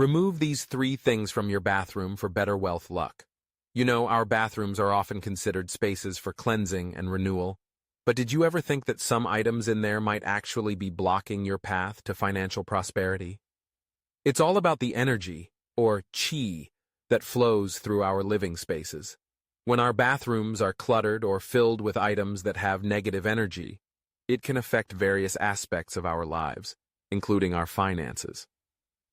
Remove these three things from your bathroom for better wealth luck. You know, our bathrooms are often considered spaces for cleansing and renewal, but did you ever think that some items in there might actually be blocking your path to financial prosperity? It's all about the energy, or qi, that flows through our living spaces. When our bathrooms are cluttered or filled with items that have negative energy, it can affect various aspects of our lives, including our finances.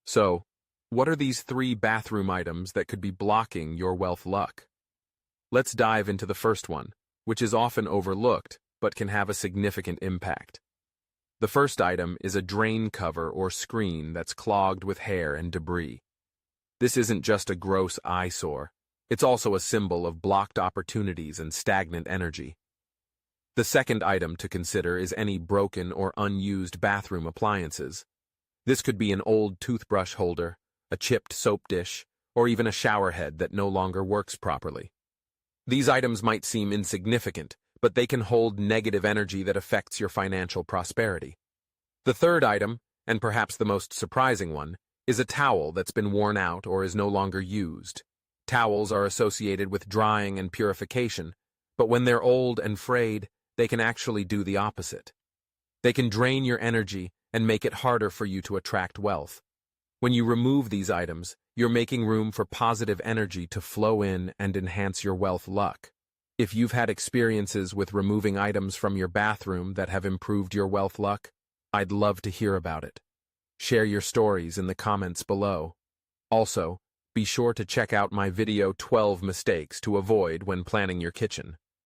So, what are these three bathroom items that could be blocking your wealth luck? Let's dive into the first one, which is often overlooked but can have a significant impact. The first item is a drain cover or screen that's clogged with hair and debris. This isn't just a gross eyesore, it's also a symbol of blocked opportunities and stagnant energy. The second item to consider is any broken or unused bathroom appliances. This could be an old toothbrush holder, a chipped soap dish, or even a shower head that no longer works properly. These items might seem insignificant, but they can hold negative energy that affects your financial prosperity. The third item, and perhaps the most surprising one, is a towel that's been worn out or is no longer used. Towels are associated with drying and purification, but when they're old and frayed, they can actually do the opposite. They can drain your energy and make it harder for you to attract wealth. When you remove these items, you're making room for positive energy to flow in and enhance your wealth luck. If you've had experiences with removing items from your bathroom that have improved your wealth luck, I'd love to hear about it. Share your stories in the comments below. Also, be sure to check out my video 12 mistakes to avoid when planning your kitchen.